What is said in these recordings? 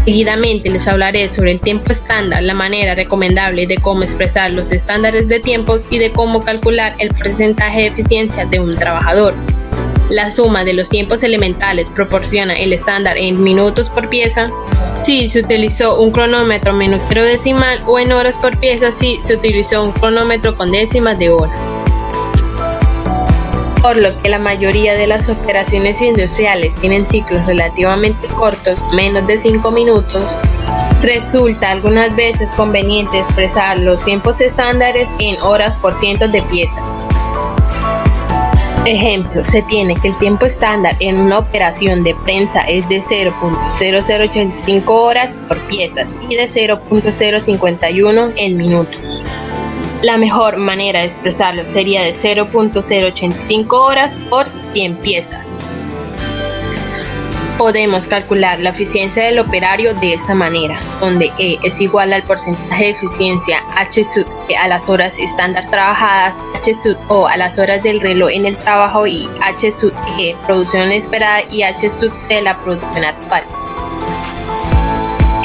Seguidamente les hablaré sobre el tiempo estándar, la manera recomendable de cómo expresar los estándares de tiempos y de cómo calcular el porcentaje de eficiencia de un trabajador. La suma de los tiempos elementales proporciona el estándar en minutos por pieza si se utilizó un cronómetro minutero decimal o en horas por pieza si se utilizó un cronómetro con décimas de hora. Por lo que la mayoría de las operaciones industriales tienen ciclos relativamente cortos, menos de 5 minutos, resulta algunas veces conveniente expresar los tiempos estándares en horas por cientos de piezas. Ejemplo, se tiene que el tiempo estándar en una operación de prensa es de 0.0085 horas por piezas y de 0.051 en minutos. La mejor manera de expresarlo sería de 0.085 horas por 100 piezas. Podemos calcular la eficiencia del operario de esta manera, donde E es igual al porcentaje de eficiencia H sub E a las horas estándar trabajadas, H sub O a las horas del reloj en el trabajo y H sub G producción esperada y H sub T la producción actual.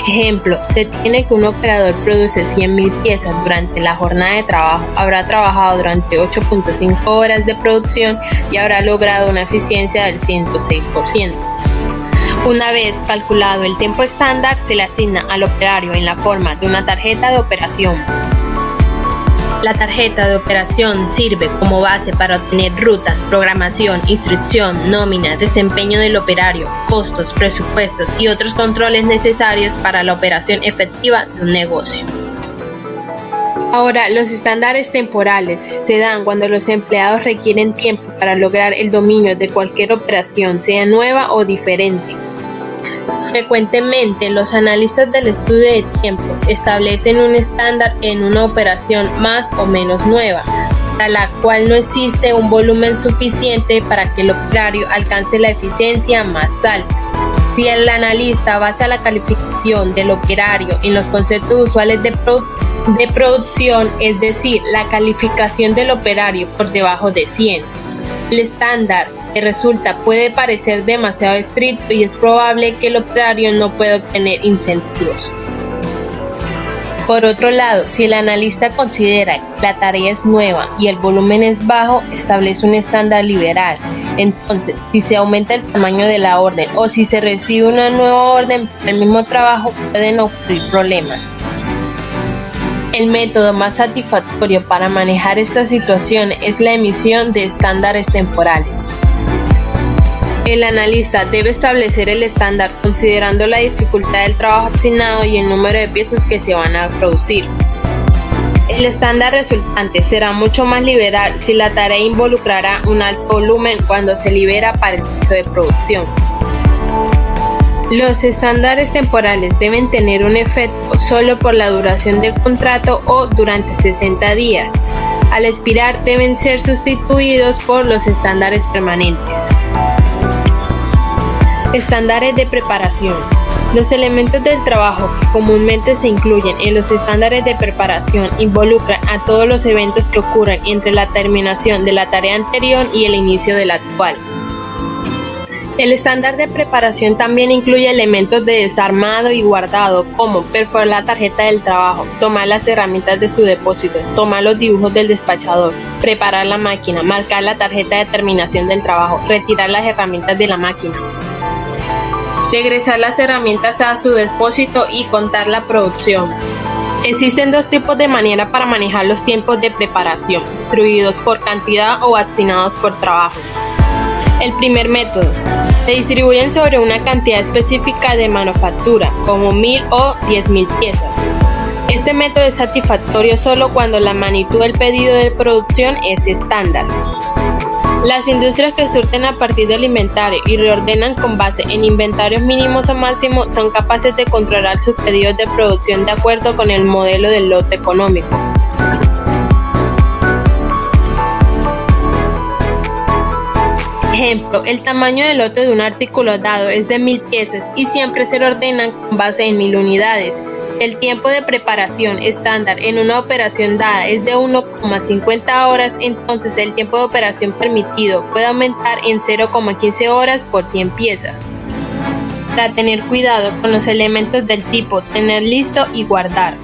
Ejemplo, se tiene que un operador produce 100.000 piezas durante la jornada de trabajo, habrá trabajado durante 8.5 horas de producción y habrá logrado una eficiencia del 106%. Una vez calculado el tiempo estándar, se le asigna al operario en la forma de una tarjeta de operación. La tarjeta de operación sirve como base para obtener rutas, programación, instrucción, nómina, desempeño del operario, costos, presupuestos y otros controles necesarios para la operación efectiva de un negocio. Ahora, los estándares temporales se dan cuando los empleados requieren tiempo para lograr el dominio de cualquier operación, sea nueva o diferente. Frecuentemente, los analistas del estudio de tiempo establecen un estándar en una operación más o menos nueva, para la cual no existe un volumen suficiente para que el operario alcance la eficiencia más alta. Si el analista basa la calificación del operario en los conceptos usuales de producción, es decir, la calificación del operario por debajo de 100, el estándar que resulta puede parecer demasiado estricto y es probable que el operario no pueda obtener incentivos. Por otro lado, si el analista considera que la tarea es nueva y el volumen es bajo, establece un estándar liberal. Entonces, si se aumenta el tamaño de la orden o si se recibe una nueva orden para el mismo trabajo, pueden ocurrir problemas. El método más satisfactorio para manejar esta situación es la emisión de estándares temporales. El analista debe establecer el estándar considerando la dificultad del trabajo asignado y el número de piezas que se van a producir. El estándar resultante será mucho más liberal si la tarea involucrará un alto volumen cuando se libera para el piso de producción. Los estándares temporales deben tener un efecto solo por la duración del contrato o durante 60 días. Al expirar deben ser sustituidos por los estándares permanentes. Estándares de preparación. Los elementos del trabajo que comúnmente se incluyen en los estándares de preparación involucran a todos los eventos que ocurren entre la terminación de la tarea anterior y el inicio de la actual. El estándar de preparación también incluye elementos de desarmado y guardado, como perforar la tarjeta del trabajo, tomar las herramientas de su depósito, tomar los dibujos del despachador, preparar la máquina, marcar la tarjeta de terminación del trabajo, retirar las herramientas de la máquina, regresar las herramientas a su depósito y contar la producción. Existen dos tipos de manera para manejar los tiempos de preparación, distribuidos por cantidad o asignados por trabajo. El primer método, se distribuyen sobre una cantidad específica de manufactura, como 1000 o 10.000 piezas. Este método es satisfactorio solo cuando la magnitud del pedido de producción es estándar. Las industrias que surten a partir del inventario y reordenan con base en inventarios mínimos o máximos son capaces de controlar sus pedidos de producción de acuerdo con el modelo del lote económico. Ejemplo, el tamaño del lote de un artículo dado es de 1000 piezas y siempre se ordenan con base en 1000 unidades. El tiempo de preparación estándar en una operación dada es de 1,50 horas, entonces el tiempo de operación permitido puede aumentar en 0,15 horas por 100 piezas. para tener cuidado con los elementos del tipo tener listo y guardar.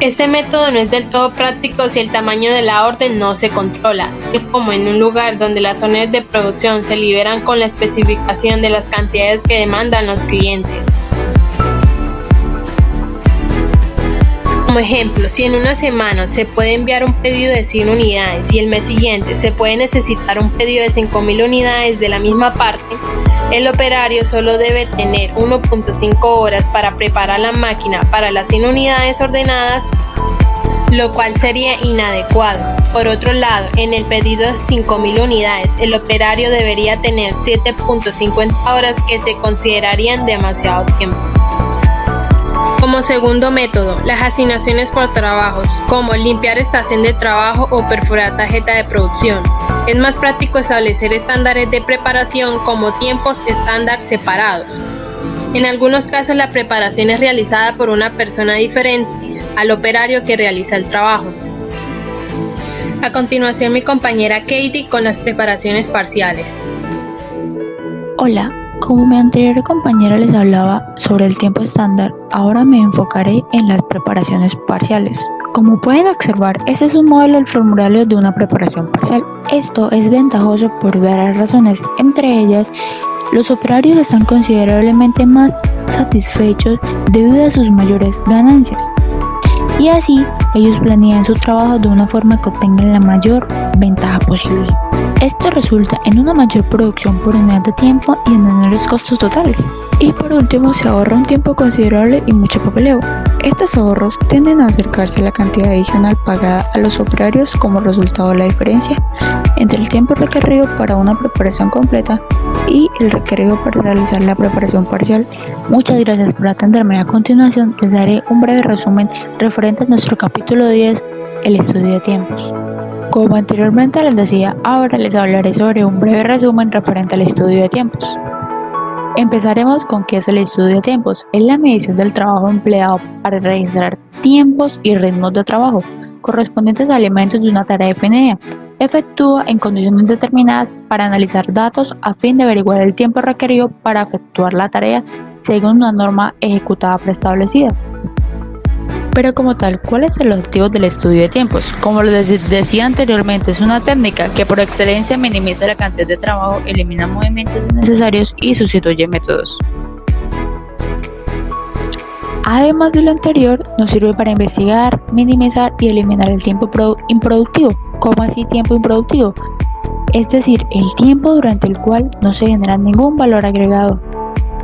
Este método no es del todo práctico si el tamaño de la orden no se controla, como en un lugar donde las órdenes de producción se liberan con la especificación de las cantidades que demandan los clientes. Como ejemplo, si en una semana se puede enviar un pedido de 100 unidades y el mes siguiente se puede necesitar un pedido de 5.000 unidades de la misma parte, el operario solo debe tener 1.5 horas para preparar la máquina para las 100 unidades ordenadas, lo cual sería inadecuado. Por otro lado, en el pedido de 5.000 unidades, el operario debería tener 7.50 horas, que se considerarían demasiado tiempo. Como segundo método, las asignaciones por trabajos, como limpiar estación de trabajo o perforar tarjeta de producción. Es más práctico establecer estándares de preparación como tiempos estándar separados. En algunos casos la preparación es realizada por una persona diferente al operario que realiza el trabajo. A continuación, mi compañera Katie con las preparaciones parciales. Hola. Como mi anterior compañera les hablaba sobre el tiempo estándar, ahora me enfocaré en las preparaciones parciales. Como pueden observar, este es un modelo del formulario de una preparación parcial. Esto es ventajoso por varias razones, entre ellas, los operarios están considerablemente más satisfechos debido a sus mayores ganancias. Y así, ellos planean su trabajo de una forma que obtengan la mayor ventaja posible. Esto resulta en una mayor producción por unidad de tiempo y en menores costos totales. Y por último, se ahorra un tiempo considerable y mucho papeleo. Estos ahorros tienden a acercarse a la cantidad adicional pagada a los operarios como resultado de la diferencia entre el tiempo requerido para una preparación completa y el requerido para realizar la preparación parcial. Muchas gracias por atenderme. A continuación les daré un breve resumen referente a nuestro capítulo 10, el estudio de tiempos. Como anteriormente les decía, ahora les hablaré sobre un breve resumen referente al estudio de tiempos. Empezaremos con qué es el estudio de tiempos. Es la medición del trabajo empleado para registrar tiempos y ritmos de trabajo correspondientes a elementos de una tarea definida. Efectúa en condiciones determinadas para analizar datos a fin de averiguar el tiempo requerido para efectuar la tarea según una norma ejecutada preestablecida. Pero como tal, ¿cuál es el objetivo del estudio de tiempos? Como lo decía anteriormente, es una técnica que por excelencia minimiza la cantidad de trabajo, elimina movimientos innecesarios y sustituye métodos. Además de lo anterior, nos sirve para investigar, minimizar y eliminar el tiempo improductivo. ¿Cómo así tiempo improductivo? Es decir, el tiempo durante el cual no se genera ningún valor agregado.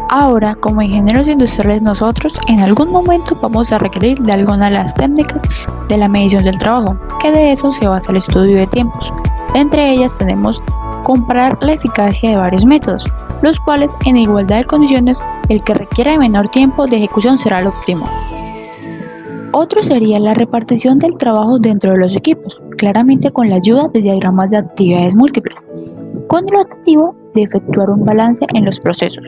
Ahora, como ingenieros industriales, nosotros en algún momento vamos a requerir de alguna de las técnicas de la medición del trabajo, que de eso se basa el estudio de tiempos. Entre ellas tenemos comparar la eficacia de varios métodos, los cuales en igualdad de condiciones el que requiera de menor tiempo de ejecución será el óptimo. Otro sería la repartición del trabajo dentro de los equipos, claramente con la ayuda de diagramas de actividades múltiples, con el objetivo de efectuar un balance en los procesos.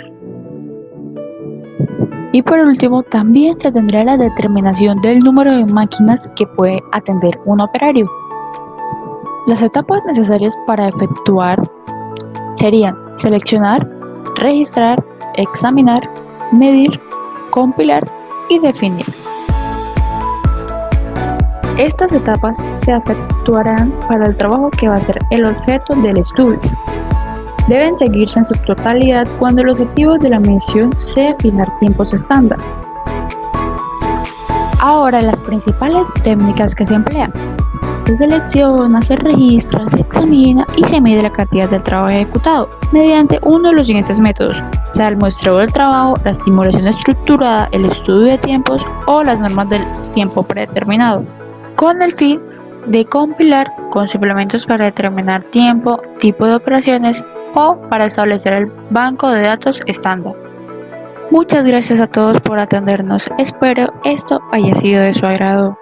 Y por último, también se tendrá la determinación del número de máquinas que puede atender un operario. Las etapas necesarias para efectuar serían seleccionar, registrar, examinar, medir, compilar y definir. Estas etapas se efectuarán para el trabajo que va a ser el objeto del estudio. Deben seguirse en su totalidad cuando el objetivo de la medición sea fijar tiempos estándar. Ahora, las principales técnicas que se emplean. Se selecciona, se registra, se examina y se mide la cantidad de trabajo ejecutado mediante uno de los siguientes métodos, sea el muestreo del trabajo, la estimulación estructurada, el estudio de tiempos o las normas del tiempo predeterminado, con el fin de compilar con suplementos para determinar tiempo, tipo de operaciones o para establecer el banco de datos estándar. Muchas gracias a todos por atendernos. Espero esto haya sido de su agrado.